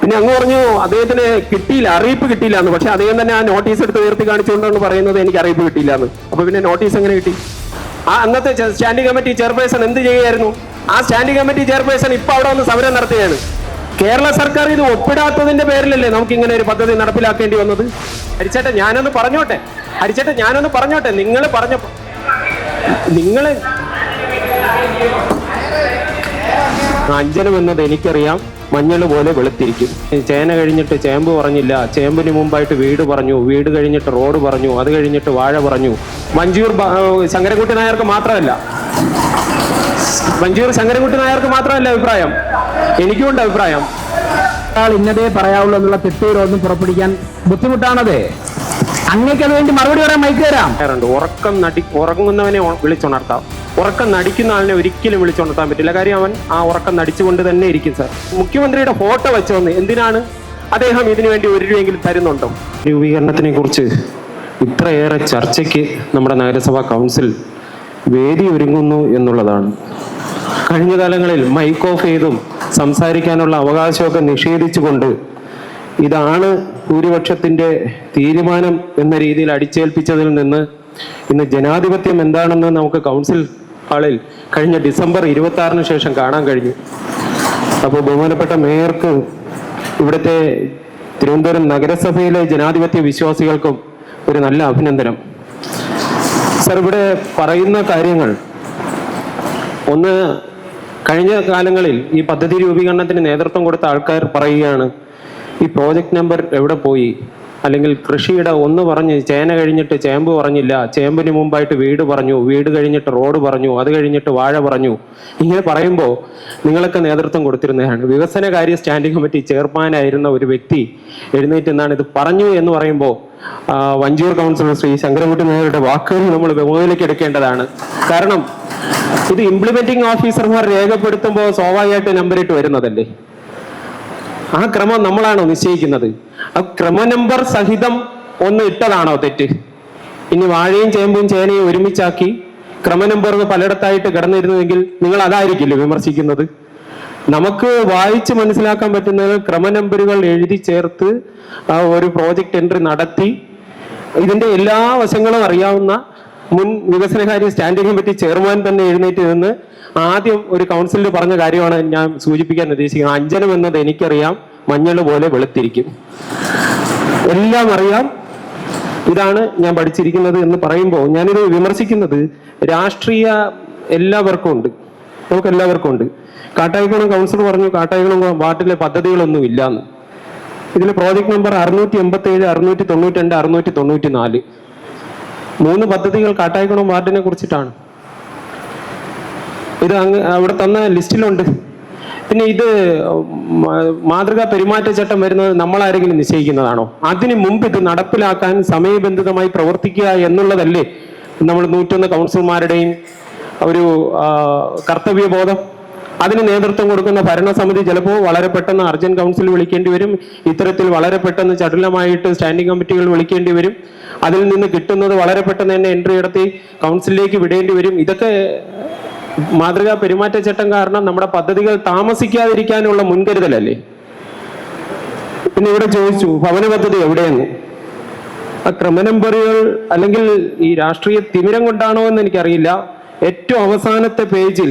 പിന്നെ അങ്ങ് പറഞ്ഞു അദ്ദേഹത്തിന് കിട്ടിയില്ല, അറിയിപ്പ് കിട്ടിയില്ല എന്ന്. പക്ഷെ അദ്ദേഹം തന്നെ ആ നോട്ടീസ് എടുത്ത് ഉയർത്തി കാണിച്ചുകൊണ്ടാണ് പറയുന്നത് എനിക്ക് അറിയിപ്പ് കിട്ടിയില്ല എന്ന്. അപ്പൊ പിന്നെ നോട്ടീസ് എങ്ങനെ കിട്ടി? ആ അന്നത്തെ സ്റ്റാൻഡിംഗ് കമ്മിറ്റി ചെയർപേഴ്സൺ എന്ത് ചെയ്യുകയായിരുന്നു? ആ സ്റ്റാൻഡിംഗ് കമ്മിറ്റി ചെയർപേഴ്സൺ ഇപ്പൊ അവിടെ വന്ന് സമരം നടത്തുകയാണ്. കേരള സർക്കാർ ഇത് ഒപ്പിടാത്തതിന്റെ പേരിലല്ലേ നമുക്ക് ഇങ്ങനെ ഒരു പദ്ധതി നടപ്പിലാക്കേണ്ടി വന്നത്? ഹരിച്ചേട്ടൻ ഞാനൊന്ന് പറഞ്ഞോട്ടെ, നിങ്ങൾ പറഞ്ഞപ്പോ അഞ്ജനം എന്നത് എനിക്കറിയാം, മഞ്ഞൾ പോലെ വെളുത്തിരിക്കും. ചേന കഴിഞ്ഞിട്ട് ചേമ്പ് പറഞ്ഞില്ല, ചേമ്പിന് മുമ്പായിട്ട് വീട് പറഞ്ഞു, വീട് കഴിഞ്ഞിട്ട് റോഡ് പറഞ്ഞു, അത് കഴിഞ്ഞിട്ട് വാഴ പറഞ്ഞു. വഞ്ചിയൂർ ശങ്കരൻകുട്ടി നായർക്ക് മാത്രമല്ല അഭിപ്രായം, എനിക്കുണ്ട് അഭിപ്രായം. ഇന്നതേ പറയാവുള്ളൂ എന്നുള്ള തെറ്റൂരൊന്നും പുറപ്പെടുവിക്കാൻ ബുദ്ധിമുട്ടാണത്. അങ്ങേക്കത് വേണ്ടി മറുപടി പറയാൻ മൈക്ക് തരാം. ഉറങ്ങുന്നവനെ വിളിച്ചുണർത്താം, ഉറക്കം നടിക്കുന്ന ആളിനെ ഒരിക്കലും വിളിച്ചുണർത്താൻ പറ്റില്ല. കാര്യം അവൻ ആ ഉറക്കം നടിച്ചുകൊണ്ട് തന്നെ ഇരിക്കും. സാർ, മുഖ്യമന്ത്രിയുടെ ഫോട്ടോ വെച്ചോന്ന് എന്തിനാണ്? അദ്ദേഹം ഇതിനു വേണ്ടി 1 രൂപയെങ്കിലും തരുന്നുണ്ടോ? രൂപീകരണത്തിനെ കുറിച്ച് ഇത്രയേറെ ചർച്ചയ്ക്ക് നമ്മുടെ നഗരസഭാ കൗൺസിൽ വേദി ഒരുങ്ങുന്നു എന്നുള്ളതാണ്. കഴിഞ്ഞ കാലങ്ങളിൽ മൈക്ക് ഓഫ് ചെയ്തും സംസാരിക്കാനുള്ള അവകാശമൊക്കെ നിഷേധിച്ചുകൊണ്ട് ഇതാണ് ഭൂരിപക്ഷത്തിന്റെ തീരുമാനം എന്ന രീതിയിൽ അടിച്ചേൽപ്പിച്ചതിൽ നിന്ന് ഇന്ന് ജനാധിപത്യം എന്താണെന്ന് നമുക്ക് കൗൺസിൽ ഹാളിൽ കഴിഞ്ഞ ഡിസംബർ 26-ന് ശേഷം കാണാൻ കഴിഞ്ഞു. അപ്പോൾ ബഹുമാനപ്പെട്ട മേയർക്ക്, ഇവിടുത്തെ തിരുവനന്തപുരം നഗരസഭയിലെ ജനാധിപത്യ വിശ്വാസികൾക്കും ഒരു നല്ല അഭിനന്ദനം. സർ, ഇവിടെ പറയുന്ന കാര്യങ്ങൾ ഒന്ന്, കഴിഞ്ഞ കാലങ്ങളിൽ ഈ പദ്ധതി രൂപീകരണത്തിന് നേതൃത്വം കൊടുത്ത ആൾക്കാർ പറയുകയാണ് ഈ പ്രോജക്റ്റ് നമ്പർ എവിടെ പോയി, അല്ലെങ്കിൽ കൃഷിയുടെ ഒന്ന് പറഞ്ഞ് ചേന കഴിഞ്ഞിട്ട് ചേമ്പ് പറഞ്ഞില്ല, ചേമ്പിന് മുമ്പായിട്ട് വീട് പറഞ്ഞു, വീട് കഴിഞ്ഞിട്ട് റോഡ് പറഞ്ഞു, അത് കഴിഞ്ഞിട്ട് വാഴ പറഞ്ഞു. ഇങ്ങനെ പറയുമ്പോൾ നിങ്ങളൊക്കെ നേതൃത്വം കൊടുത്തിരുന്നതാണ്. വികസനകാര്യ സ്റ്റാൻഡിംഗ് കമ്മിറ്റി ചെയർമാനായിരുന്ന ഒരു വ്യക്തി എഴുന്നേറ്റ് എന്നാണ് ഇത് പറഞ്ഞു എന്ന് പറയുമ്പോൾ വഞ്ചിയൂർ കൗൺസിലർ ശ്രീ ശങ്കരൻകുട്ടി നായരുടെ വാക്കുകൾ നമ്മൾ മുതലേക്ക് എടുക്കേണ്ടതാണ്. കാരണം ഇത് ഇംപ്ലിമെന്റിംഗ് ഓഫീസർമാർ രേഖപ്പെടുത്തുമ്പോൾ സ്വാഭാവികമായിട്ട് നമ്പറിട്ട് വരുന്നതല്ലേ. ആ ക്രമം നമ്മളാണോ നിശ്ചയിക്കുന്നത്? ആ ക്രമ നമ്പർ സഹിതം ഒന്ന് ഇട്ടതാണോ തെറ്റ്? ഇനി വാഴയും ചേമ്പും ചേനയും ഒരുമിച്ചാക്കി ക്രമ നമ്പർ പലയിടത്തായിട്ട് കിടന്നിരുന്നുവെങ്കിൽ നിങ്ങൾ അതായിരിക്കില്ലേ വിമർശിക്കുന്നത്? നമുക്ക് വായിച്ച് മനസ്സിലാക്കാൻ പറ്റുന്നത് ക്രമ നമ്പറുകൾ എഴുതി ചേർത്ത് ഒരു പ്രോജക്റ്റ് എൻട്രി നടത്തി ഇതിന്റെ എല്ലാ വശങ്ങളും അറിയാവുന്ന മുൻ വികസനകാര്യ സ്റ്റാൻഡിംഗ് കമ്മിറ്റി ചെയർമാൻ തന്നെ എഴുന്നേറ്റ് നിന്ന് ആദ്യം ഒരു കൗൺസിലിൽ പറഞ്ഞ കാര്യമാണ് ഞാൻ സൂചിപ്പിക്കാൻ ഉദ്ദേശിക്കുന്നത്. അഞ്ജനം എന്നത് എനിക്കറിയാം, മഞ്ഞൾ പോലെ വെളുത്തിരിക്കും. എല്ലാം അറിയാം, ഇതാണ് ഞാൻ പഠിച്ചിരിക്കുന്നത് എന്ന് പറയുമ്പോൾ ഞാനിത് വിമർശിക്കുന്നത് രാഷ്ട്രീയ എല്ലാവർക്കും ഉണ്ട്, നമുക്ക് എല്ലാവർക്കും ഉണ്ട്. കാട്ടായിക്കുളം കൗൺസിലർ പറഞ്ഞു കാട്ടായിക്കുളം വാർഡിലെ പദ്ധതികളൊന്നും ഇല്ലാന്ന്. ഇതിൽ പ്രോജക്ട് നമ്പർ 687, 692, 694 3 പദ്ധതികൾ കാട്ടായിക്കുളം വാർഡിനെ കുറിച്ചിട്ടാണ്. ഇത് അവിടെ തന്ന ലിസ്റ്റിലുണ്ട്. പിന്നെ ഇത് മാതൃകാ പെരുമാറ്റച്ചട്ടം വരുന്നത് നമ്മളാരെങ്കിലും നിശ്ചയിക്കുന്നതാണോ? അതിന് മുമ്പ് ഇത് നടപ്പിലാക്കാൻ സമയബന്ധിതമായി പ്രവർത്തിക്കുക എന്നുള്ളതല്ലേ നമ്മൾ 101 കൗൺസിലർമാരുടെയും ഒരു കർത്തവ്യബോധം. അതിന് നേതൃത്വം കൊടുക്കുന്ന ഭരണസമിതി ചിലപ്പോൾ വളരെ പെട്ടെന്ന് അർജന്റ് കൗൺസിൽ വിളിക്കേണ്ടി വരും, ഇത്തരത്തിൽ വളരെ പെട്ടെന്ന് ചടുലമായിട്ട് സ്റ്റാൻഡിംഗ് കമ്മിറ്റികൾ വിളിക്കേണ്ടി വരും. അതിൽ നിന്ന് കിട്ടുന്നത് വളരെ പെട്ടെന്ന് തന്നെ എൻട്രി നടത്തി കൗൺസിലിലേക്ക് വിടേണ്ടി വരും. ഇതൊക്കെ മാതൃകാ പെരുമാറ്റച്ചട്ടം കാരണം നമ്മുടെ പദ്ധതികൾ താമസിക്കാതിരിക്കാനുള്ള മുൻകരുതലല്ലേ. പിന്നെ ഇവിടെ ചോദിച്ചു ഭവന പദ്ധതി എവിടെയെന്ന്. ആ ക്രമ നമ്പറുകൾ അല്ലെങ്കിൽ ഈ രാഷ്ട്രീയ തിമിരം കൊണ്ടാണോ എന്ന് എനിക്കറിയില്ല. ഏറ്റവും അവസാനത്തെ പേജിൽ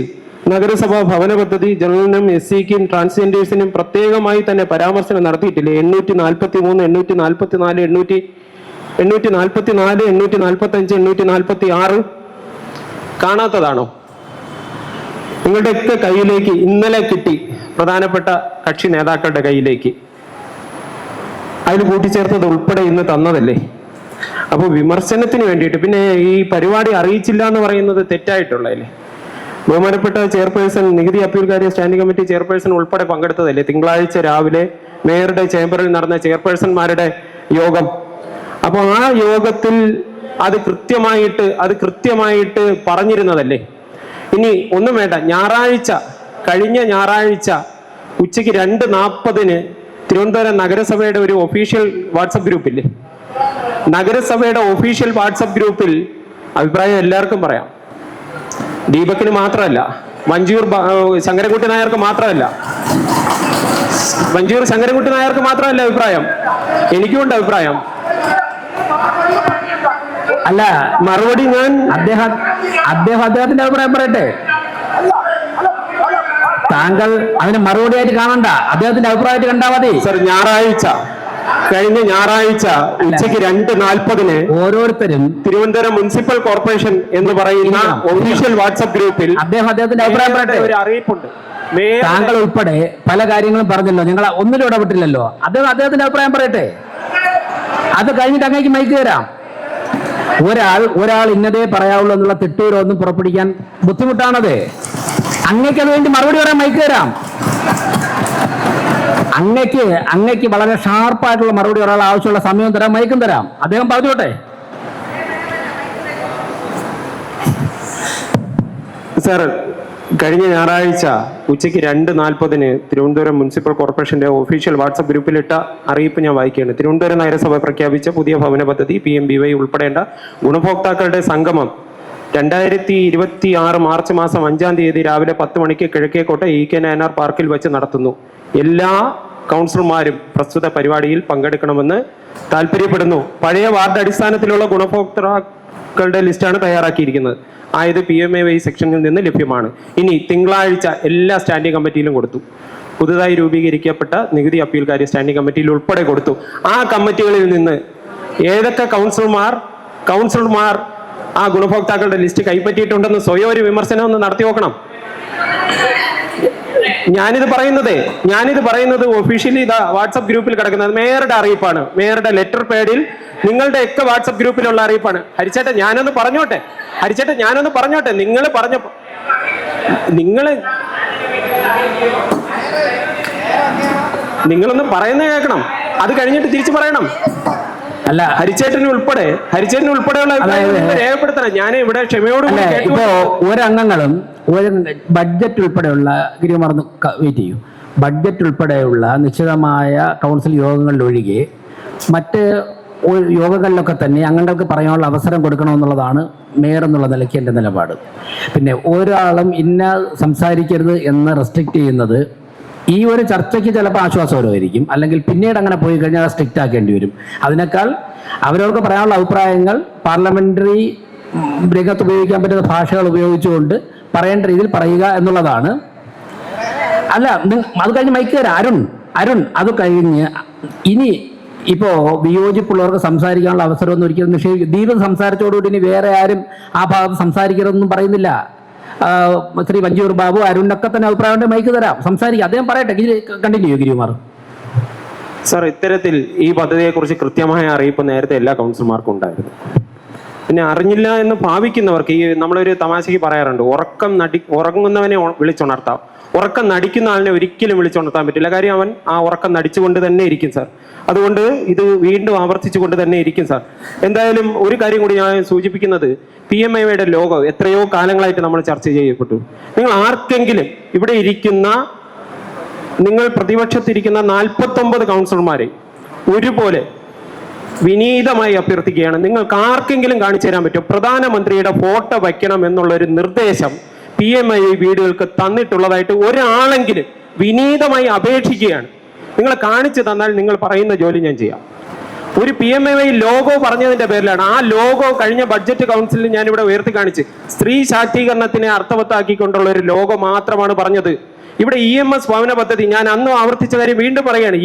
നഗരസഭാ ഭവന പദ്ധതി ജനറലിനും SC-ക്കും ട്രാൻസ്ജെൻഡേഴ്സിനും പ്രത്യേകമായി തന്നെ പരാമർശനം നടത്തിയിട്ടില്ലേ? 843, 844, 844, 845, 846 കാണാത്തതാണോ? നിങ്ങളുടെയൊക്കെ കയ്യിലേക്ക് ഇന്നലെ കിട്ടി, പ്രധാനപ്പെട്ട കക്ഷി നേതാക്കളുടെ കയ്യിലേക്ക്. അതിൽ കൂട്ടിച്ചേർത്തത് ഉൾപ്പെടെ ഇന്ന് തന്നതല്ലേ. അപ്പോൾ വിമർശനത്തിന് വേണ്ടിയിട്ട് പിന്നെ ഈ പരിപാടി അറിയിച്ചില്ല എന്ന് പറയുന്നത് തെറ്റായിട്ടുള്ളതല്ലേ. ബഹുമാനപ്പെട്ട ചെയർപേഴ്സൺ, നികുതി അപ്പീൽ കാര്യ സ്റ്റാൻഡിംഗ് കമ്മിറ്റി ചെയർപേഴ്സൺ ഉൾപ്പെടെ പങ്കെടുത്തതല്ലേ തിങ്കളാഴ്ച രാവിലെ മേയറുടെ ചേംബറിൽ നടന്ന ചെയർപേഴ്സൺമാരുടെ യോഗം. അപ്പോൾ ആ യോഗത്തിൽ അത് കൃത്യമായിട്ട് പറഞ്ഞിരുന്നതല്ലേ. ഇനി ഒന്നും വേണ്ട, കഴിഞ്ഞ ഞായറാഴ്ച ഉച്ചയ്ക്ക് 2:40 തിരുവനന്തപുരം നഗരസഭയുടെ ഒരു ഒഫീഷ്യൽ വാട്സപ്പ് ഗ്രൂപ്പില്ലേ, നഗരസഭയുടെ ഒഫീഷ്യൽ വാട്സപ്പ് ഗ്രൂപ്പിൽ അഭിപ്രായം എല്ലാവർക്കും പറയാം. ദീപകിന് മാത്രമല്ല, വഞ്ചിയൂർ ശങ്കരൻകുട്ടി നായർക്ക് മാത്രമല്ല, വഞ്ചൂർ ശങ്കരൻകുട്ടി നായർക്ക് മാത്രമല്ല അഭിപ്രായം, എനിക്കുമുണ്ട് അഭിപ്രായം. അല്ല, മറുപടി ഞാൻ അദ്ദേഹത്തിന്റെ അഭിപ്രായം പറയട്ടെ. താങ്കൾ അതിന് മറുപടിയായിട്ട് കാണണ്ട, അദ്ദേഹത്തിന്റെ അഭിപ്രായമായിട്ട് കണ്ടാൽ മതി. സർ, കഴിഞ്ഞ ഞായറാഴ്ച ഉച്ചയ്ക്ക് 2:40 ഓരോരുത്തരും തിരുവനന്തപുരം മുനിസിപ്പൽ കോർപ്പറേഷൻ എന്ന് പറയുന്ന ഒഫീഷ്യൽ വാട്സ്ആപ്പ് ഗ്രൂപ്പിൽ അദ്ദേഹത്തിന്റെ അഭിപ്രായം പറയട്ടെ. ഒരു അറിയിപ്പുണ്ട്. താങ്കൾ ഉൾപ്പെടെ പല കാര്യങ്ങളും പറഞ്ഞല്ലോ, നിങ്ങൾ ഒന്നിലും ഇടപെട്ടില്ലല്ലോ. അദ്ദേഹത്തിന്റെ അഭിപ്രായം പറയട്ടെ. അത് കഴിഞ്ഞിട്ട് അങ്ങേക്ക് മൈക്ക് തരാം. ഒരാൾ ഇന്നതേ പറയാവുള്ളൂ എന്നുള്ള തിട്ടൂരൊന്നും പുറപ്പെടുവിക്കാൻ ബുദ്ധിമുട്ടാണത്. അങ്ങേക്ക് അത് വേണ്ടി മറുപടി പറയാൻ മൈക്ക് തരാം. അങ്ങേക്ക് വളരെ ഷാർപ്പായിട്ടുള്ള മറുപടി ഒരാൾ ആവശ്യമുള്ള സമയം തരാം, മൈക്കും തരാം. അദ്ദേഹം പറഞ്ഞോട്ടെ. സർ, കഴിഞ്ഞ ഞായറാഴ്ച ഉച്ചയ്ക്ക് 2:40 തിരുവനന്തപുരം മുനിസിപ്പൽ കോർപ്പറേഷന്റെ ഒഫീഷ്യൽ വാട്സ്ആപ്പ് ഗ്രൂപ്പിലിട്ട അറിയിപ്പ് ഞാൻ വായിക്കുകയാണ്. തിരുവനന്തപുരം നഗരസഭ പ്രഖ്യാപിച്ച പുതിയ ഭവന പദ്ധതി PMBY ഉൾപ്പെടേണ്ട ഗുണഭോക്താക്കളുടെ സംഗമം 2026 മാർച്ച് മാസം 5-ാം തീയതി രാവിലെ 10 മണിക്ക് കിഴക്കേക്കോട്ട EK നയനാർ പാർക്കിൽ വെച്ച് നടത്തുന്നു. എല്ലാ കൗൺസിലർമാരും പ്രസ്തുത പരിപാടിയിൽ പങ്കെടുക്കണമെന്ന് താല്പര്യപ്പെടുന്നു. പഴയ വാർഡ് അടിസ്ഥാനത്തിലുള്ള ഗുണഭോക്താക്കളുടെ ലിസ്റ്റാണ് തയ്യാറാക്കിയിരിക്കുന്നത്. ആയത് PMAY സെക്ഷനിൽ നിന്ന് ലഭ്യമാണ്. ഇനി തിങ്കളാഴ്ച എല്ലാ സ്റ്റാൻഡിംഗ് കമ്മിറ്റിയിലും കൊടുത്തു. പുതുതായി രൂപീകരിക്കപ്പെട്ട നികുതി അപ്പീൽക്കാരി സ്റ്റാൻഡിംഗ് കമ്മിറ്റിയിൽ ഉൾപ്പെടെ കൊടുത്തു. ആ കമ്മിറ്റികളിൽ നിന്ന് ഏതൊക്കെ കൗൺസിലർമാർ ആ ഗുണഭോക്താക്കളുടെ ലിസ്റ്റ് കൈപ്പറ്റിയിട്ടുണ്ടെന്ന് സ്വയം ഒരു വിമർശനം ഒന്ന് നടത്തി നോക്കണം. ഞാനിത് പറയുന്നത് ഒഫീഷ്യലി ഇതാ വാട്സ്ആപ്പ് ഗ്രൂപ്പിൽ കിടക്കുന്നത് മേയറുടെ അറിയിപ്പാണ്. മേയറുടെ ലെറ്റർ പേഡിൽ നിങ്ങളുടെ ഒക്കെ വാട്സ്ആപ്പ് ഗ്രൂപ്പിലുള്ള അറിയിപ്പാണ്. ഹരിച്ചേട്ടൻ ഞാനൊന്ന് പറഞ്ഞോട്ടെ. നിങ്ങളൊന്ന് പറയുന്നത് കേൾക്കണം. അത് കഴിഞ്ഞിട്ട് തിരിച്ചു പറയണം. അല്ല, ഹരിച്ചേട്ടന് ഉൾപ്പെടെയുള്ള രേഖപ്പെടുത്തണം. ഞാൻ ഇവിടെ ക്ഷമയോട് ഇപ്പോ ഒരംഗങ്ങളും ബഡ്ജറ്റ് ഉൾപ്പെടെയുള്ള ഗിരിമറന്ന് വെയിറ്റ് ചെയ്യൂ. ബഡ്ജറ്റ് ഉൾപ്പെടെയുള്ള നിശ്ചിതമായ കൗൺസിൽ യോഗങ്ങളിലൊഴികെ മറ്റ് യോഗങ്ങളിലൊക്കെ തന്നെ അംഗങ്ങൾക്ക് പറയാനുള്ള അവസരം കൊടുക്കണമെന്നുള്ളതാണ് മേയർ എന്നുള്ള നിലയ്ക്ക് എൻ്റെ നിലപാട്. പിന്നെ ഒരാളും സംസാരിക്കരുത് എന്ന് റെസ്ട്രിക്റ്റ് ചെയ്യുന്നത് ഈ ഒരു ചർച്ചയ്ക്ക് ചിലപ്പോൾ ആശ്വാസകരമായിരിക്കും, അല്ലെങ്കിൽ പിന്നീട് അങ്ങനെ പോയി കഴിഞ്ഞാൽ സ്ട്രിക്റ്റ് ആക്കേണ്ടി വരും. അതിനേക്കാൾ അവരവർക്ക് പറയാനുള്ള അഭിപ്രായങ്ങൾ പാർലമെന്ററി രംഗത്ത് ഉപയോഗിക്കാൻ പറ്റുന്ന ഭാഷകൾ ഉപയോഗിച്ചുകൊണ്ട് പറയേണ്ട രീതിയിൽ പറയുക എന്നുള്ളതാണ്. അല്ല, അത് കഴിഞ്ഞ് മൈക്ക് തരാം. അരുൺ അത് കഴിഞ്ഞ് ഇനി ഇപ്പോ വിയോജിപ്പുള്ളവർക്ക് സംസാരിക്കാനുള്ള അവസരമൊന്നും ഒരിക്കലും നിഷേധിക്കും. ദീപം സംസാരിച്ചോടുകൂടി ഇനി വേറെ ആരും ആ ഭാഗത്ത് സംസാരിക്കരുതെന്നും പറയുന്നില്ല. ശ്രീ വഞ്ചൂർ ബാബു, അരുണിനൊക്കെ തന്നെ അഭിപ്രായം മൈക്ക് തരാം, സംസാരിക്കാം. അദ്ദേഹം പറയട്ടെ. കണ്ടിന്യൂ ഗിരികുമാർ. സാർ, ഇത്തരത്തിൽ ഈ പദ്ധതിയെക്കുറിച്ച് കൃത്യമായ അറിയിപ്പ് നേരത്തെ എല്ലാ കൗൺസിലർമാർക്കും ഉണ്ടായിരുന്നു. പിന്നെ അറിഞ്ഞില്ല എന്ന് ഭാവിക്കുന്നവർക്ക് നമ്മളൊരു തമാശയ്ക്ക് പറയാറുണ്ട്, ഉറങ്ങുന്നവനെ വിളിച്ചുണർത്താം, ഉറക്കം നടിക്കുന്ന ആളിനെ ഒരിക്കലും വിളിച്ചുണർത്താൻ പറ്റില്ല. കാര്യം അവൻ ആ ഉറക്കം നടിച്ചുകൊണ്ട് തന്നെ ഇരിക്കും സാർ. അതുകൊണ്ട് ഇത് വീണ്ടും ആവർത്തിച്ചുകൊണ്ട് തന്നെ ഇരിക്കും സാർ. എന്തായാലും ഒരു കാര്യം കൂടി ഞാൻ സൂചിപ്പിക്കുന്നത്, PMAYയുടെ ലോഗോ എത്രയോ കാലങ്ങളായിട്ട് നമ്മൾ ചർച്ച ചെയ്യപ്പെട്ടു. നിങ്ങൾ ആർക്കെങ്കിലും ഇവിടെ ഇരിക്കുന്ന നിങ്ങൾ പ്രതിപക്ഷത്തിരിക്കുന്ന 49 കൗൺസിലർമാരെ ഒരുപോലെ വിനീതമായി അഭ്യർത്ഥിക്കുകയാണ്, നിങ്ങൾക്ക് ആർക്കെങ്കിലും കാണിച്ചു തരാൻ പറ്റും പ്രധാനമന്ത്രിയുടെ ഫോട്ടോ വയ്ക്കണം എന്നുള്ളൊരു നിർദ്ദേശം PMAY വീടുകൾക്ക് തന്നിട്ടുള്ളതായിട്ട് ഒരാളെങ്കിലും വിനീതമായി അപേക്ഷിക്കുകയാണ്. നിങ്ങൾ കാണിച്ചു തന്നാൽ നിങ്ങൾ പറയുന്ന ജോലി ഞാൻ ചെയ്യാം. ഒരു PMAY ലോഗോ പറഞ്ഞതിന്റെ പേരിലാണ് ആ ലോഗോ കഴിഞ്ഞ ബഡ്ജറ്റ് കൗൺസിലിൽ ഞാൻ ഇവിടെ ഉയർത്തി കാണിച്ച് സ്ത്രീ ശാക്തീകരണത്തിനെ അർത്ഥവത്താക്കിക്കൊണ്ടുള്ള ഒരു ലോഗോ മാത്രമാണ് പറഞ്ഞത്. ഇവിടെ EMS ഭവന പദ്ധതി ഞാൻ അന്ന് ആവർത്തിച്ച കാര്യം വീണ്ടും പറയുകയാണ്.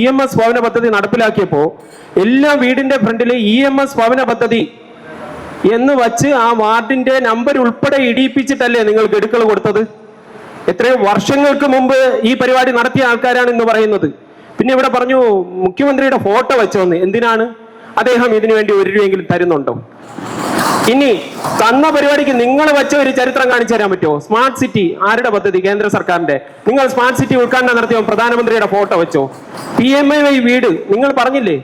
EMS ഭവന പദ്ധതി നടപ്പിലാക്കിയപ്പോൾ എല്ലാ വീടിന്റെ ഫ്രണ്ടിലെ EMS ഭവന പദ്ധതി എന്ന് വച്ച് ആ വാർഡിന്റെ നമ്പർ ഉൾപ്പെടെ ഇടിയിപ്പിച്ചിട്ടല്ലേ നിങ്ങൾ ഗഡുക്കൾ കൊടുത്തത്? എത്രയോ വർഷങ്ങൾക്ക് മുമ്പ് ഈ പരിപാടി നടത്തിയ ആൾക്കാരാണ് ഇന്ന് പറയുന്നത്. പിന്നെ ഇവിടെ പറഞ്ഞു മുഖ്യമന്ത്രിയുടെ ഫോട്ടോ വെച്ചോന്ന്. എന്തിനാണ്? അദ്ദേഹം ഇതിനു വേണ്ടി 1 രൂപയെങ്കിലും തരുന്നുണ്ടോ? ഇനി തന്ന പരിപാടിക്ക് നിങ്ങൾ വെച്ച ഒരു ചരിത്രം കാണിച്ചു തരാൻ പറ്റുമോ? സ്മാർട്ട് സിറ്റി ആരുടെ പദ്ധതി? കേന്ദ്ര സർക്കാരിന്റെ. നിങ്ങൾ സ്മാർട്ട് സിറ്റി ഉദ്ഘാടനം നടത്തിയോ? പ്രധാനമന്ത്രിയുടെ ഫോട്ടോ വെച്ചോ? PMAY വീട് നിങ്ങൾ പറഞ്ഞില്ലേ?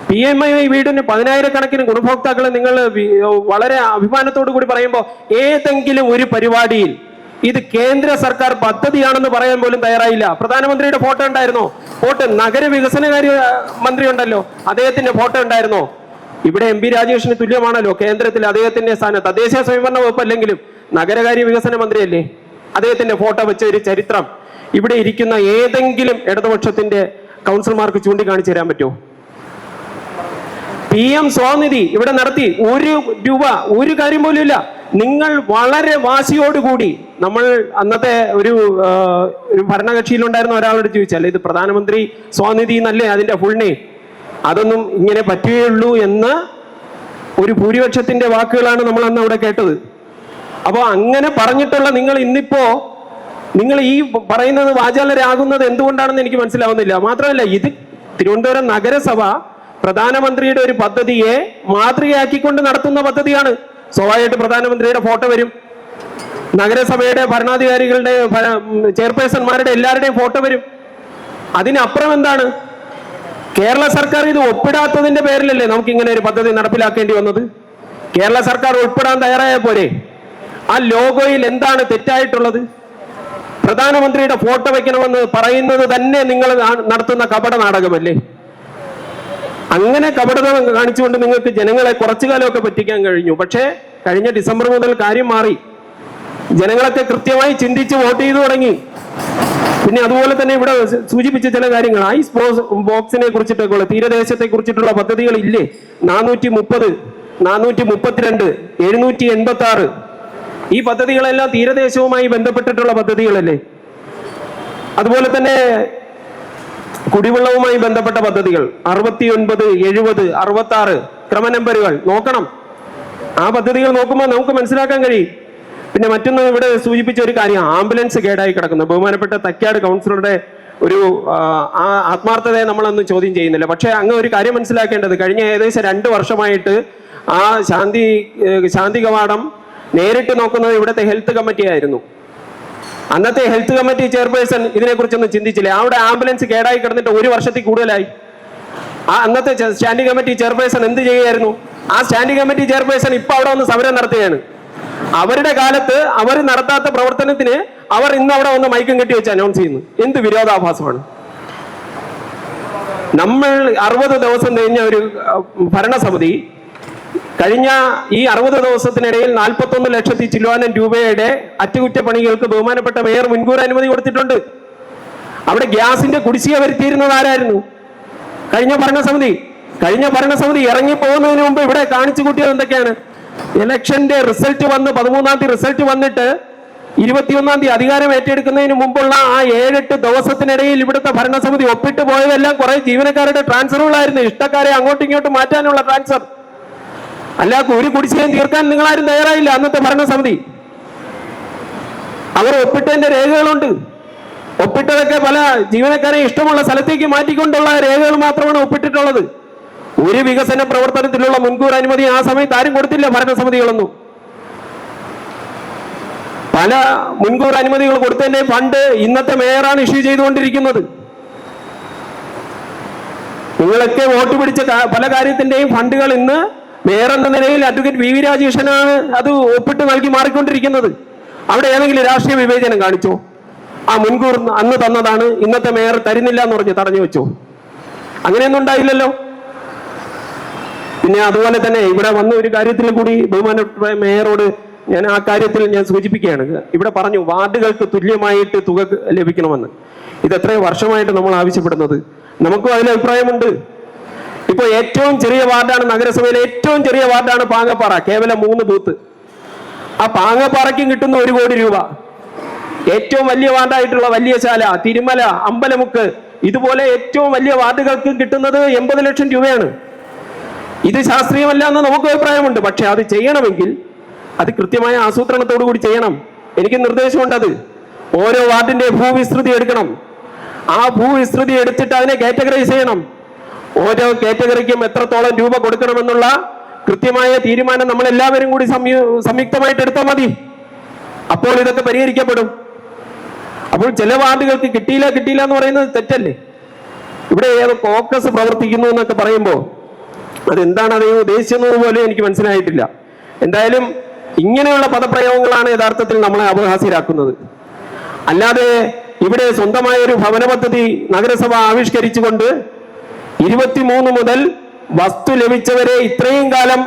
PMAY വീടിന് 10,000-കണക്കിന് ഗുണഭോക്താക്കൾ നിങ്ങൾ വളരെ അഭിമാനത്തോടു കൂടി പറയുമ്പോൾ ഏതെങ്കിലും ഒരു പരിപാടിയിൽ ഇത് കേന്ദ്ര സർക്കാർ പദ്ധതിയാണെന്ന് പറയാൻ പോലും തയ്യാറായില്ല. പ്രധാനമന്ത്രിയുടെ ഫോട്ടോ ഉണ്ടായിരുന്നോ? ഫോട്ടോ നഗരവികസനകാര്യ മന്ത്രി ഉണ്ടല്ലോ, അദ്ദേഹത്തിന്റെ ഫോട്ടോ ഉണ്ടായിരുന്നോ? ഇവിടെ MP രാജേഷിന് തുല്യമാണല്ലോ കേന്ദ്രത്തിൽ അദ്ദേഹത്തിന്റെ സ്ഥാനം. തദ്ദേശ സ്വയംഭരണ വകുപ്പ് അല്ലെങ്കിലും നഗരകാര്യ വികസന മന്ത്രിയല്ലേ? അദ്ദേഹത്തിന്റെ ഫോട്ടോ വെച്ച ഒരു ചരിത്രം ഇവിടെ ഇരിക്കുന്ന ഏതെങ്കിലും ഇടതുപക്ഷത്തിന്റെ കൗൺസിലർമാർക്ക് ചൂണ്ടിക്കാണിച്ചു തരാൻ പറ്റുമോ? PM സ്വാനിധി ഇവിടെ നടത്തി, 1 രൂപ ഒരു കാര്യം പോലും ഇല്ല. നിങ്ങൾ വളരെ വാശിയോടുകൂടി, നമ്മൾ അന്നത്തെ ഒരു ഭരണകക്ഷിയിലുണ്ടായിരുന്ന ഒരാളോട് ചോദിച്ചാൽ ഇത് പ്രധാനമന്ത്രി സ്വാനിധി എന്നല്ലേ അതിന്റെ ഫുൾ നെയിം, അതൊന്നും ഇങ്ങനെ പറ്റുകയുള്ളൂ എന്ന് ഒരു ഭൂരിപക്ഷത്തിന്റെ വാക്കുകളാണ് നമ്മൾ അന്ന് അവിടെ കേട്ടത്. അപ്പോൾ അങ്ങനെ പറഞ്ഞിട്ടുള്ള നിങ്ങൾ ഇന്നിപ്പോ നിങ്ങൾ ഈ പറയുന്നത് വാചാലരാകുന്നത് എന്തുകൊണ്ടാണെന്ന് എനിക്ക് മനസ്സിലാവുന്നില്ല. മാത്രമല്ല, ഇത് തിരുവനന്തപുരം നഗരസഭ പ്രധാനമന്ത്രിയുടെ ഒരു പദ്ധതിയെ മാതൃകയാക്കിക്കൊണ്ട് നടത്തുന്ന പദ്ധതിയാണ്. സ്വാഭാവികമായിട്ട് പ്രധാനമന്ത്രിയുടെ ഫോട്ടോ വരും, നഗരസഭയുടെ ഭരണാധികാരികളുടെ ചെയർപേഴ്സൺമാരുടെ എല്ലാവരുടെയും ഫോട്ടോ വരും. അതിനപ്പുറം എന്താണ്? കേരള സർക്കാർ ഇത് ഒപ്പിടാത്തതിന്റെ പേരിലല്ലേ നമുക്ക് ഇങ്ങനെ ഒരു പദ്ധതി നടപ്പിലാക്കേണ്ടി വന്നത്? കേരള സർക്കാർ ഉൾപ്പെടാൻ തയ്യാറായ പോരെ? ആ ലോഗോയിൽ എന്താണ് തെറ്റായിട്ടുള്ളത്? പ്രധാനമന്ത്രിയുടെ ഫോട്ടോ വെക്കണമെന്ന് പറയുന്നത് തന്നെ നിങ്ങൾ നടത്തുന്ന കപട നാടകമല്ലേ? അങ്ങനെ കപടത കാണിച്ചുകൊണ്ട് നിങ്ങൾക്ക് ജനങ്ങളെ കുറച്ചു കാലമൊക്കെ പറ്റിക്കാൻ കഴിഞ്ഞു. പക്ഷേ കഴിഞ്ഞ ഡിസംബർ മുതൽ കാര്യം മാറി. ജനങ്ങളൊക്കെ കൃത്യമായി ചിന്തിച്ച് വോട്ട് ചെയ്തു തുടങ്ങി. പിന്നെ അതുപോലെ തന്നെ ഇവിടെ സൂചിപ്പിച്ച ചില കാര്യങ്ങൾ, ഐസ് ബോക്സിനെ കുറിച്ചിട്ടൊക്കെയുള്ള, തീരദേശത്തെ കുറിച്ചിട്ടുള്ള പദ്ധതികൾ ഇല്ലേ? 430, 432, 786 ഈ പദ്ധതികളെല്ലാം തീരദേശവുമായി ബന്ധപ്പെട്ടിട്ടുള്ള പദ്ധതികളല്ലേ? അതുപോലെ തന്നെ കുടിവെള്ളവുമായി ബന്ധപ്പെട്ട പദ്ധതികൾ 69, 70, 66 ക്രമ നമ്പറുകൾ നോക്കണം. ആ പദ്ധതികൾ നോക്കുമ്പോൾ നമുക്ക് മനസ്സിലാക്കാൻ കഴിയും. പിന്നെ മറ്റൊന്ന് ഇവിടെ സൂചിപ്പിച്ച ഒരു കാര്യം, ആംബുലൻസ് കേടായി കിടക്കുന്നു. ബഹുമാനപ്പെട്ട തൈക്കാട് കൗൺസിലറുടെ ഒരു ആത്മാർത്ഥതയെ നമ്മളൊന്നും ചോദ്യം ചെയ്യുന്നില്ല. പക്ഷേ അങ്ങ് ഒരു കാര്യം മനസ്സിലാക്കേണ്ടത്, കഴിഞ്ഞ ഏകദേശം 2 വർഷമായിട്ട് ആ ശാന്തി കവാടം നേരിട്ട് നോക്കുന്നത് ഇവിടുത്തെ ഹെൽത്ത് കമ്മിറ്റി ആയിരുന്നു. അന്നത്തെ ഹെൽത്ത് കമ്മിറ്റി ചെയർപേഴ്സൺ ഇതിനെക്കുറിച്ചൊന്നും ചിന്തിച്ചില്ല. അവിടെ ആംബുലൻസ് കേടായി കിടന്നിട്ട് 1 വർഷത്തിൽ കൂടുതലായി. ആ അന്നത്തെ സ്റ്റാൻഡിംഗ് കമ്മിറ്റി ചെയർപേഴ്സൺ എന്ത് ചെയ്യുകയായിരുന്നു? ആ സ്റ്റാൻഡിംഗ് കമ്മിറ്റി ചെയർപേഴ്സൺ ഇപ്പൊ അവിടെ വന്ന് സമരം നടത്തുകയാണ്. അവരുടെ കാലത്ത് അവർ നടത്താത്ത പ്രവർത്തനത്തിന് അവർ ഇന്ന് അവിടെ വന്ന് മൈക്കും കെട്ടി വെച്ച് അനൗൺസ് ചെയ്യുന്നു. എന്ത് വിരോധാഭാസമാണ്? നമ്മൾ 60 ദിവസം കഴിഞ്ഞ ഒരു ഭരണസമിതി കഴിഞ്ഞ ഈ 60 ദിവസത്തിനിടയിൽ 41 ലക്ഷത്തി ചില്ലുവാനം രൂപയുടെ അറ്റകുറ്റപ്പണികൾക്ക് ബഹുമാനപ്പെട്ട മേയർ മുൻകൂർ അനുമതി കൊടുത്തിട്ടുണ്ട്. അവിടെ ഗ്യാസിന്റെ കുടിശ്ശിക വരുത്തിയിരുന്നത് ആരായിരുന്നു? കഴിഞ്ഞ ഭരണസമിതി ഇറങ്ങി പോകുന്നതിന് മുമ്പ് ഇവിടെ കാണിച്ചു കൂട്ടിയത് എന്തൊക്കെയാണ്? ഇലക്ഷന്റെ റിസൾട്ട് വന്ന് 13-ാം തീയതി റിസൾട്ട് വന്നിട്ട് 21-ാം തീയതി അധികാരം ഏറ്റെടുക്കുന്നതിന് മുമ്പുള്ള ആ 7-8 ദിവസത്തിനിടയിൽ ഇവിടുത്തെ ഭരണസമിതി ഒപ്പിട്ട് പോയതെല്ലാം കുറെ ജീവനക്കാരുടെ ട്രാൻസ്ഫറുകളായിരുന്നു. ഇഷ്ടക്കാരെ അങ്ങോട്ടും ഇങ്ങോട്ടും മാറ്റാനുള്ള ട്രാൻസ്ഫർ. അല്ല, ഒരു കുടിശ്ശികയും തീർക്കാൻ നിങ്ങളാരും തയ്യാറായില്ല. അന്നത്തെ ഭരണസമിതി അവർ ഒപ്പിട്ടതിന്റെ രേഖകളുണ്ട്. ഒപ്പിട്ടതൊക്കെ പല ജീവനക്കാരെ ഇഷ്ടമുള്ള സ്ഥലത്തേക്ക് മാറ്റിക്കൊണ്ടുള്ള രേഖകൾ മാത്രമാണ് ഒപ്പിട്ടിട്ടുള്ളത്. ഒരു വികസന പ്രവർത്തനത്തിലുള്ള മുൻകൂർ അനുമതി ആ സമയത്ത് ആരും കൊടുത്തില്ല ഭരണസമിതികളൊന്നും. പല മുൻകൂർ അനുമതികൾ കൊടുത്തതിന്റെ ഫണ്ട് ഇന്നത്തെ മേയറാണ് ഇഷ്യൂ ചെയ്തുകൊണ്ടിരിക്കുന്നത്. നിങ്ങളൊക്കെ വോട്ട് പിടിച്ച പല കാര്യത്തിന്റെയും ഫണ്ടുകൾ ഇന്ന് മേയർ എന്ന നിലയിൽ അഡ്വക്കേറ്റ് VV രാജേഷനാണ് അത് ഒപ്പിട്ട് നൽകി മാറിക്കൊണ്ടിരിക്കുന്നത്. അവിടെ ഏതെങ്കിലും രാഷ്ട്രീയ വിവേചനം കാണിച്ചോ? ആ മുൻകൂർ അന്ന് തന്നതാണ്, ഇന്നത്തെ മേയർ തരുന്നില്ല എന്ന് പറഞ്ഞ് തടഞ്ഞു വെച്ചോ? അങ്ങനെയൊന്നും ഉണ്ടായില്ലല്ലോ. പിന്നെ അതുപോലെ തന്നെ ഇവിടെ വന്ന ഒരു കാര്യത്തിൽ കൂടി ബഹുമാനപ്പെട്ട മേയറോട് ഞാൻ ആ കാര്യത്തിൽ ഞാൻ സൂചിപ്പിക്കുകയാണ്. ഇവിടെ പറഞ്ഞു വാർഡുകൾക്ക് തുല്യമായിട്ട് തുക ലഭിക്കണമെന്ന്. ഇത് എത്രയോ വർഷമായിട്ട് നമ്മൾ ആവശ്യപ്പെടുന്നത്. നമുക്കും അതിൽ അഭിപ്രായമുണ്ട്. ഇപ്പൊ ഏറ്റവും ചെറിയ വാർഡാണ്, നഗരസഭയിലെ ഏറ്റവും ചെറിയ വാർഡാണ് പാങ്ങപ്പാറ, കേവലം 3 ബൂത്ത്. ആ പാങ്ങപ്പാറയ്ക്കും കിട്ടുന്ന 1 കോടി രൂപ. ഏറ്റവും വലിയ വാർഡായിട്ടുള്ള വലിയശാല, തിരുമല, അമ്പലമുക്ക്, ഇതുപോലെ ഏറ്റവും വലിയ വാർഡുകൾക്ക് കിട്ടുന്നത് 80 ലക്ഷം രൂപയാണ്. ഇത് ശാസ്ത്രീയമല്ല എന്ന് നമുക്ക് അഭിപ്രായമുണ്ട്. പക്ഷെ അത് ചെയ്യണമെങ്കിൽ അത് കൃത്യമായ ആസൂത്രണത്തോടു കൂടി ചെയ്യണം. എനിക്ക് നിർദ്ദേശമുണ്ട്. അത് ഓരോ വാർഡിന്റെ ഭൂവിസ്തൃതി എടുക്കണം. ആ ഭൂവിസ്തൃതി എടുത്തിട്ട് അതിനെ കാറ്റഗറൈസ് ചെയ്യണം. ഓരോ കാറ്റഗറിക്കും എത്രത്തോളം രൂപ കൊടുക്കണമെന്നുള്ള കൃത്യമായ തീരുമാനം നമ്മൾ എല്ലാവരും കൂടി സംയുക്തമായിട്ട് എടുത്താൽ മതി. അപ്പോൾ ഇതൊക്കെ പരിഹരിക്കപ്പെടും. അപ്പോൾ ചില വാർഡുകൾക്ക് കിട്ടിയില്ല എന്ന് പറയുന്നത് തെറ്റല്ലേ? ഇവിടെ ഏത് കോക്കസ് പ്രവർത്തിക്കുന്നു എന്നൊക്കെ പറയുമ്പോൾ അതെന്താണ് അത് ഉദ്ദേശിക്കുന്നത് പോലും എനിക്ക് മനസ്സിലായിട്ടില്ല. എന്തായാലും ഇങ്ങനെയുള്ള പദപ്രയോഗങ്ങളാണ് യഥാർത്ഥത്തിൽ നമ്മളെ അപഹാസ്യരാക്കുന്നത്. അല്ലാതെ ഇവിടെ സ്വന്തമായ ഒരു ഭവന പദ്ധതി നഗരസഭ ആവിഷ്കരിച്ചുകൊണ്ട് 23 മുതൽ വസ്തു ലഭിച്ചവരെ ഇത്രയും കാലം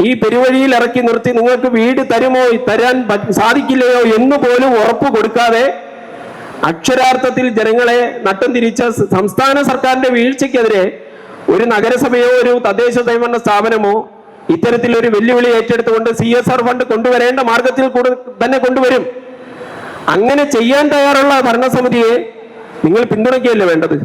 ഈ പെരുവഴിയിൽ ഇറക്കി നിർത്തി നിങ്ങൾക്ക് വീട് തരുമോ, തരാൻ സാധിക്കില്ലയോ എന്ന് പോലും ഉറപ്പ് കൊടുക്കാതെ അക്ഷരാർത്ഥത്തിൽ ജനങ്ങളെ നട്ടം തിരിച്ച സംസ്ഥാന സർക്കാരിന്റെ വീഴ്ചയ്ക്കെതിരെ ഒരു നഗരസഭയോ ഒരു തദ്ദേശ സ്വയംഭരണ സ്ഥാപനമോ ഇത്തരത്തിലൊരു വെല്ലുവിളി ഏറ്റെടുത്തുകൊണ്ട് CSR ഫണ്ട് കൊണ്ടുവരേണ്ട മാർഗത്തിൽ തന്നെ കൊണ്ടുവരും. അങ്ങനെ ചെയ്യാൻ തയ്യാറുള്ള ഭരണസമിതിയെ നിങ്ങൾ പിന്തുണയ്ക്കുകയല്ലേ വേണ്ടത്.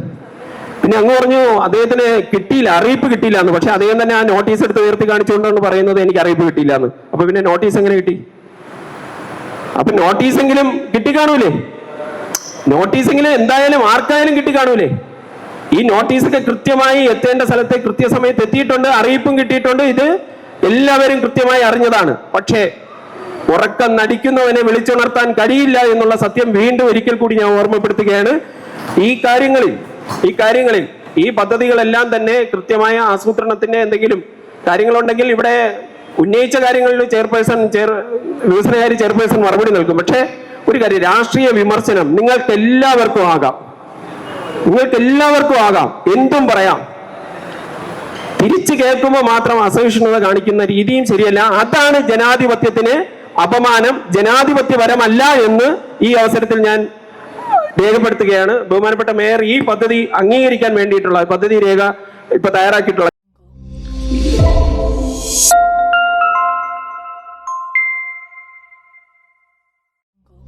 പിന്നെ അങ്ങ് പറഞ്ഞു അദ്ദേഹത്തിന് കിട്ടിയില്ല, അറിയിപ്പ് കിട്ടിയില്ല എന്ന്. പക്ഷെ അദ്ദേഹം തന്നെ ആ നോട്ടീസ് എടുത്ത് ഉയർത്തി കാണിച്ചുകൊണ്ടാണ് പറയുന്നത് എനിക്ക് അറിയിപ്പ് കിട്ടിയില്ല എന്ന്. അപ്പൊ പിന്നെ നോട്ടീസ് എങ്ങനെ കിട്ടി? അപ്പൊ നോട്ടീസെങ്കിലും കിട്ടിക്കാണൂലേ? നോട്ടീസെങ്കിലും എന്തായാലും ആർക്കായാലും കിട്ടിക്കാണൂലേ? ഈ നോട്ടീസൊക്കെ കൃത്യമായി എത്തേണ്ട സ്ഥലത്തെ കൃത്യസമയത്ത് എത്തിയിട്ടുണ്ട്, അറിയിപ്പും കിട്ടിയിട്ടുണ്ട്. ഇത് എല്ലാവരും കൃത്യമായി അറിഞ്ഞതാണ്. പക്ഷേ ഉറക്കം നടിക്കുന്നവനെ വിളിച്ചുണർത്താൻ കഴിയില്ല എന്നുള്ള സത്യം വീണ്ടും ഒരിക്കൽ കൂടി ഞാൻ ഓർമ്മപ്പെടുത്തുകയാണ്. ഈ കാര്യങ്ങളിൽ ഈ പദ്ധതികളെല്ലാം തന്നെ കൃത്യമായ ആസൂത്രണത്തിന്റെ എന്തെങ്കിലും കാര്യങ്ങളുണ്ടെങ്കിൽ ഇവിടെ ഉന്നയിച്ച കാര്യങ്ങളിൽ വികസനകാര്യ ചെയർപേഴ്സൺ മറുപടി നൽകും. പക്ഷേ ഒരു കാര്യം, രാഷ്ട്രീയ വിമർശനം നിങ്ങൾക്ക് എല്ലാവർക്കും ആകാം, എന്തും പറയാം. തിരിച്ചു കേൾക്കുമ്പോൾ മാത്രം അസഹിഷ്ണുത കാണിക്കുന്ന രീതിയും ശരിയല്ല. അതാണ് ജനാധിപത്യത്തിന് അപമാനം, ജനാധിപത്യപരമല്ല എന്ന് ഈ അവസരത്തിൽ ഞാൻ രേഖപ്പെടുത്തുകയാണ്. ബഹുമാനപ്പെട്ട മേയർ ഈ പദ്ധതി അംഗീകരിക്കാൻ വേണ്ടിയിട്ടുള്ള പദ്ധതി രേഖ ഇപ്പൊ തയ്യാറാക്കിയിട്ടുള്ള